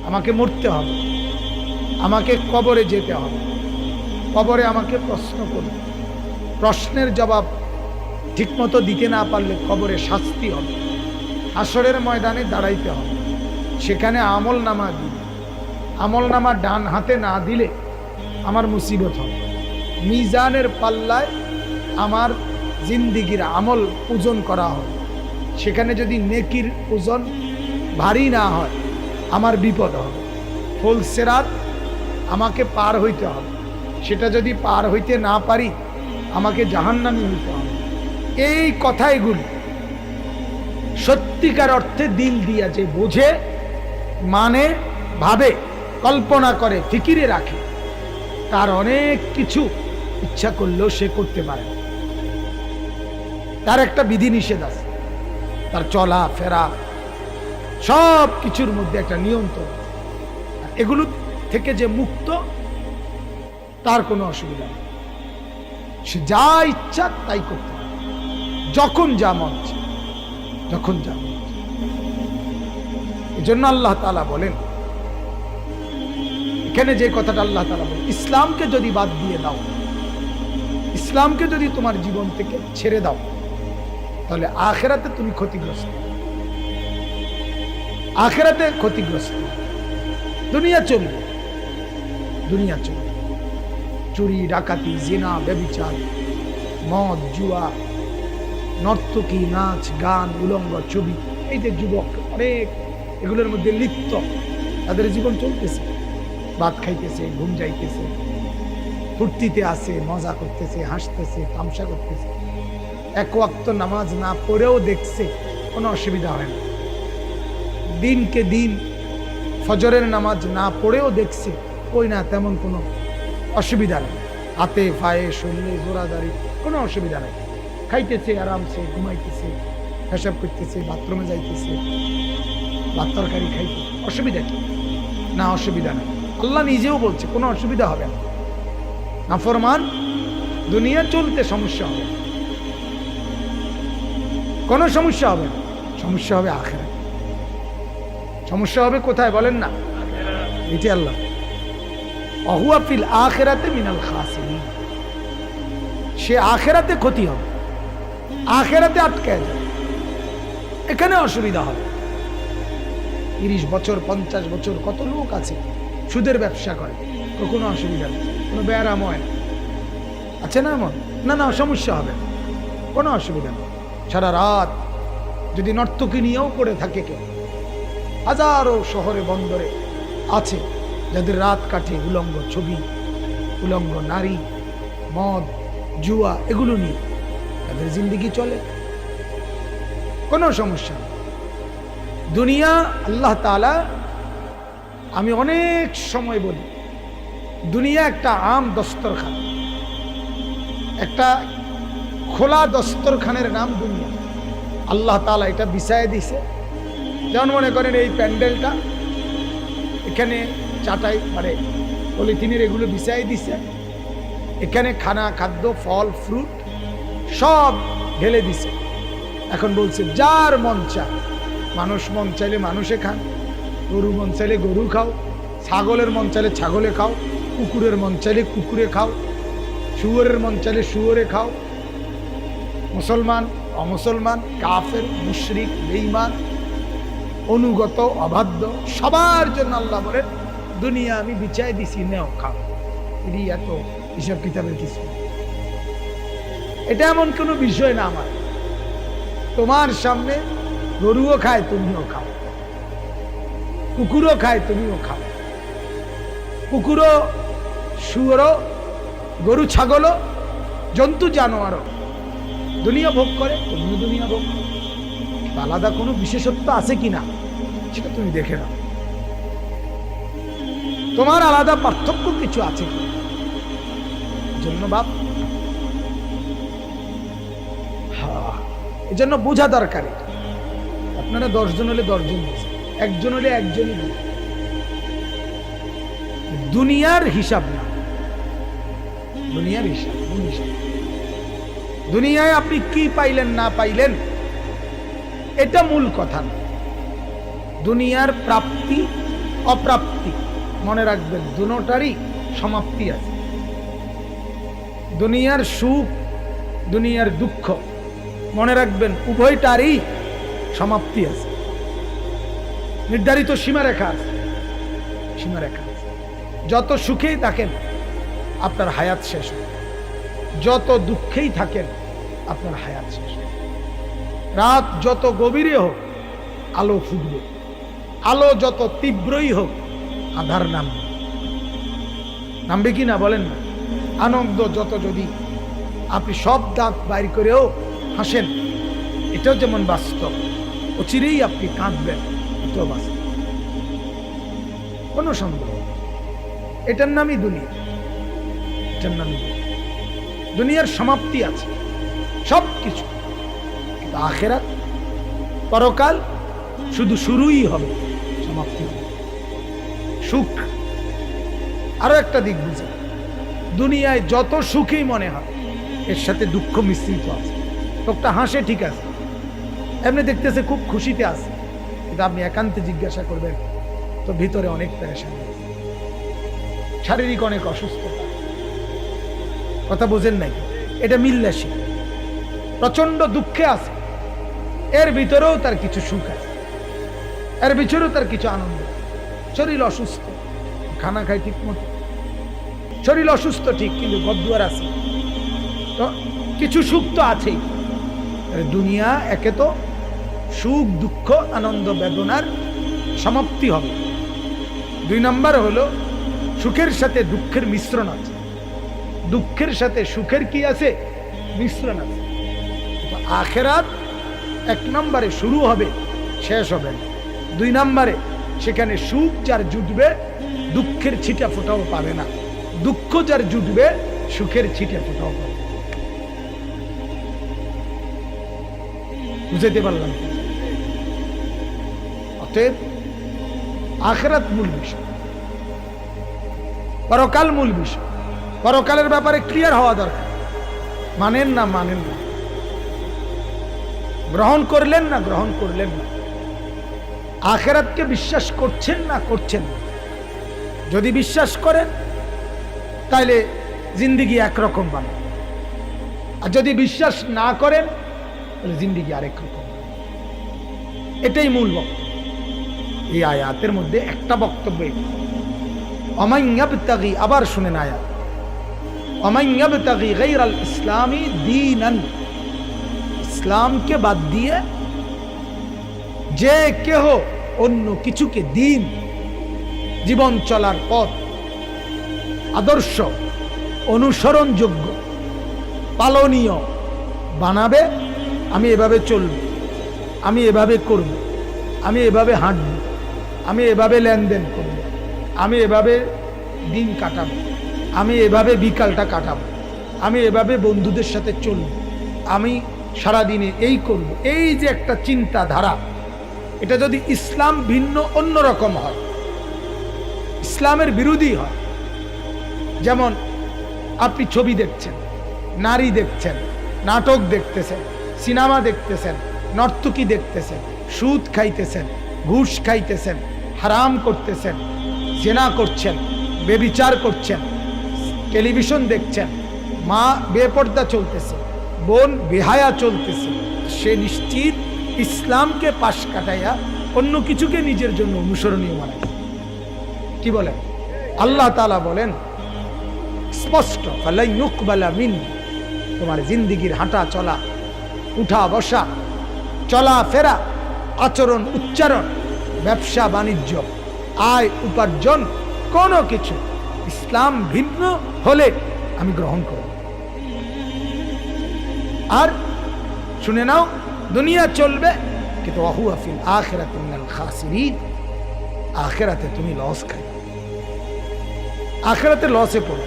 আমাকে মরতে হবে, আমাকে কবরে যেতে হবে, কবরে আমাকে প্রশ্ন করবে, প্রশ্নের জবাব ঠিকমতো দিতে না পারলে কবরে শাস্তি হবে, হাসরের ময়দানে দাঁড়াইতে হবে, সেখানে আমল নামা দিবে, আমল নামা ডান হাতে না দিলে আমার মুসিবত হবে, মিজানের পাল্লায় আমার জিন্দিগির আমল ওজন করা হয়, সেখানে যদি নেকির ওজন ভারী না হয় আমার বিপদ হবে, ফুলসিরাত আমাকে পার হইতে হবে, সেটা যদি পার হইতে না পারি আমাকে জাহান্নামী হইতে হবে। এই কথাইগুলি সত্যিকার অর্থে দিল দিয়া যে বোঝে, মানে, ভাবে, কল্পনা করে, ফিকিরে রাখে, তার অনেক কিছু ইচ্ছা করলেও সে করতে পারে। তার একটা বিধিনিষেধ আছে, তার চলা ফেরা সব কিছুর মধ্যে একটা নিয়ন্ত্রণ, এগুলো থেকে যে মুক্ত তার কোনো অসুবিধা নেই, সে যা ইচ্ছা তাই করতে পারে, যখন যা মন চায়, যখন যা মন চায়। এজন্য আল্লাহ তাআলা বলেন, এখানে যে কথাটা আল্লাহ তাআলা বলেন, ইসলামকে যদি বাদ দিয়ে দাও, ইসলামকে যদি তোমার জীবন থেকে ছেড়ে দাও, তাহলে আখিরাতে তুমি ক্ষতিগ্রস্ত, আখিরাতে ক্ষতিগ্রস্ত। দুনিয়া চলবে, দুনিয়া চলবে, চুরি ডাকাতি জিনা ব্যভিচার মদ জুয়া নর্তকী নাচ গান উলঙ্গ ছবি, এই যে যুবক অনেক এগুলোর মধ্যে লিপ্ত, তাদের জীবন চলতেছে, ভাত খাইতেছে, ঘুম যাইতেছে, ফুর্তিতে আছে, মজা করতেছে, হাসতেছে, তামসা করতেছে, এক ওয়াক্ত নামাজ না পড়েও দেখছে, কোনো অসুবিধা হয় না। দিনকে দিন ফজরের নামাজ না পড়েও দেখছে, ওই না, তেমন কোনো অসুবিধা নেই, হাতে পায়ে শরীরে জোরাদারি কোনো অসুবিধা নেই, খাইতেছে আরামসে, ঘুমাইতেছে, পেশাব করতেছে, বাথরুমে যাইতেছে, ভাত তরকারি খাইতে, অসুবিধা কি? না, অসুবিধা নেই। আল্লাহ নিজেও বলছে কোনো অসুবিধা হবে না। নাফরমান দুনিয়া চলতে সমস্যা হবে, কোনো সমস্যা হবে না, সমস্যা হবে আখিরাতে। সমস্যা হবে কোথায় বলেন না? এটি আল্লাহ, অহুয়া ফিল আখিরাতে মিনাল খাসিরিন, সে আখিরাতে ক্ষতি হবে, আখিরাতে আটকায় যাবে, এখানে অসুবিধা হবে। 30 বছর 50 বছর কত লোক আছে সুদের ব্যবসা করে, কোনো অসুবিধা নেই, কোনো ব্যারাম হয় না, আছে না এমন? না না, সমস্যা হবে, কোনো অসুবিধা নেই। সারা রাত যদি নর্তকী নিয়েও পড়ে থাকে কেউ, হাজারো শহরে বন্দরে আছে যাদের রাত কাটে উলঙ্গ ছবি, উলঙ্গ নারী, মদ জুয়া এগুলো নিয়ে তাদের জিন্দেগি চলে, কোনো সমস্যা নেই। দুনিয়া আল্লাহ তাআলা, আমি অনেক সময় বলি, দুনিয়া একটা আম দস্তরখান, একটা খোলা দস্তরখানের নাম দুনিয়া। আল্লাহ তাআলা এটা বিছায় দিছে, যেমন মনে করেন এই প্যান্ডেলটা, এখানে চাটাই মানে পলিথিনের এগুলো বিছায় দিছে, এখানে খানা খাদ্য ফল ফ্রুট সব ঢেলে দিছে। এখন বলছে যার মন চায়, মানুষ মন চাইলে মানুষে খান, গরু মন চাইলে গরু খাও, ছাগলের মন চাইলে ছাগলে খাও, কুকুরের মন চাইলে কুকুরে খাও, শুয়োরের মন চাইলে শুয়োরে খাও, মুসলমান অমুসলমান কাফের মুশরিক বেঈমান অনুগত অবাধ্য সবার জন্য আল্লাহ বলেন দুনিয়া আমি বিছাই দিছি, নেও খাও। এটি এত হিসাব কিতাবের কিছু, এটা এমন কোনো বিষয় না। আমার তোমার সামনে গরুও খায় তুমিও খাও, কুকুরও খায় তুমিও খাও, কুকুরও শুয়োরও গরু ছাগলও জন্তু জানোয়ারও দুনিয়া ভোগ করে, তুমিও দুনিয়া ভোগ করো। আলাদা কোনো বিশেষত্ব আছে কিনা সেটা তুমি দেখে নাও, তোমার আলাদা পার্থক্য কিছু আছে কি জন্য বাপ, এজন্য বোঝা দরকার। আপনারা 10 জন হলে 10 জন বুঝে, একজন হলে একজনই বুঝে। দুনিয়ার হিসাব না, দুনিয়ার হিসাব, দুনিয়ায় আপনি কি পাইলেন না পাইলেন এটা মূল কথা না। দুনিয়ার প্রাপ্তি অপ্রাপ্তি। মনে রাখবেন দুটোটারই সমাপ্তি আছে। দুনিয়ার সুখ, দুনিয়ার দুঃখ, মনে রাখবেন উভয়টারই সমাপ্তি আছে। নির্ধারিত সীমারেখা আছে, সীমারেখা আছে। যত সুখেই থাকেন আপনার হায়াত শেষ হবে, যত দুঃখেই থাকেন আপনার হায়াত শেষ হবে। রাত যত গভীরে হোক আলো ফুটবে, আলো যত তীব্রই হোক আধার নামবে। নামবে কি না বলেন না? আনন্দ যত, যদি আপনি সব দাঁত বাইর করেও হাসেন, এটাও যেমন বাস্তব, অচিরেই আপনি কাঁদবেন, এটাও বাস্তব, কোনো সন্দেহ। এটার নামই দুনিয়া, এটার নামই দুনিয়ার সমাপ্তি আছে সব কিছু। কিন্তু আখেরাত, পরকাল শুধু শুরুই হবে, সমাপ্তি হবে। সুখ, আরো একটা দিক বুঝে, দুনিয়ায় যত সুখই মনে হয় এর সাথে দুঃখ মিশ্রিত আছে। লোকটা হাসে ঠিক আছে, এমনি দেখতেছে খুব খুশিতে আছে, কিন্তু আপনি একান্তে জিজ্ঞাসা করবেন তো ভিতরে অনেক পেরেশানি আছে, শারীরিক অনেক অসুস্থতা। কথা বোঝেন নাই? এটা মিল্লাসী, প্রচন্ড দুঃখে আছে, এর ভিতরেও তার কিছু সুখ আছে, এর ভিতরেও তার কিছু আনন্দ। শরীর অসুস্থ, খানা খায় ঠিক মতো, শরীর অসুস্থ ঠিক, কিন্তু গদ্দুয়ার আছে, তো কিছু সুখ তো আছেই। দুনিয়া একে তো সুখ দুঃখ আনন্দ বেদনার সমাপ্তি হবে। দুই নম্বর হলো সুখের সাথে দুঃখের মিশ্রণ আছে, দুঃখের সাথে সুখের কি আছে? মিশ্রণ আছে। আখেরাত এক নম্বরে শুরু হবে, শেষ হবে না। দুই নম্বরে সেখানে সুখ যার জুটবে দুঃখের ছিটা ফোটাও পাবে না, দুঃখ যার জুটবে সুখের ছিটা ফোটাও পাবে। বুঝাইতে পারলাম? অতএব আখেরাত মূল বিষয়, পরকাল মূল বিষয়। পরকালের ব্যাপারে ক্লিয়ার হওয়া দরকার। মানেন না মানেন না, গ্রহণ করলেন না গ্রহণ করলেন না, আখেরাতকে বিশ্বাস করছেন না করছেন না। যদি বিশ্বাস করেন তাহলে জিন্দিগি একরকম বানান, আর যদি বিশ্বাস না করেন তাহলে জিন্দিগি আরেক রকম। এটাই মূল বক্তব্য। এই আয়াতের মধ্যে একটা বক্তব্য, অমাইয়াবতাগি, আবার শুনেন আয়াত, অমাইয়াবতাগি গায়রাল ইসলামি দীনান, ইসলামকে বাদ দিয়ে যে কেহ অন্য কিছুকে দিন, জীবন চলার পথ, আদর্শ, অনুসরণযোগ্য, পালনীয় বানাবে, আমি এভাবে চলব, আমি এভাবে করব, আমি এভাবে হাঁটব, আমি এভাবে লেনদেন করব, আমি এভাবে দিন কাটাবো, আমি এভাবে বিকালটা কাটাবো, আমি এভাবে বন্ধুদের সাথে চলব, আমি সারাদিনে এই করব, এই যে একটা চিন্তাধারা, এটা যদি ইসলাম ভিন্ন অন্যরকম হয়, ইসলামের বিরোধী হয়, যেমন আপনি ছবি দেখছেন, নারী দেখছেন, নাটক দেখতেছেন, সিনেমা দেখতেছেন, নর্তকী দেখতেছেন, সুদ খাইতেছেন, ঘুষ খাইতেছেন, হারাম করতেছেন, জেনা করছেন, বেবিচার করছেন, টেলিভিশন দেখছেন, মা বেপর্দা চলতেছে, বোন বেহায়া চলতেছে, সে নিশ্চিত ইসলামকে পাশ কাটাইয়া অন্য কিছুকে নিজের জন্য অনুসরণীয় মানায়। কি বলেন? আল্লাহ তাআলা বলেন স্পষ্ট, ফালাই ইউকবালা মিন, তোমার জিন্দিগির হাঁটা চলা, উঠা বসা, চলা ফেরা, আচরণ উচ্চারণ, ব্যবসা বাণিজ্য, আয় উপার্জন, কোনো কিছু ইসলাম ভিন্ন হলে আমি গ্রহণ করব। আর শুনে নাও, দুনিয়া চলবে কিন্তু ওয়াহুয়া ফিল আখিরাতি মিনাল খাসিরিন, আখিরাতে তুমি লস খাই, আখিরাতে লসে পড়ো।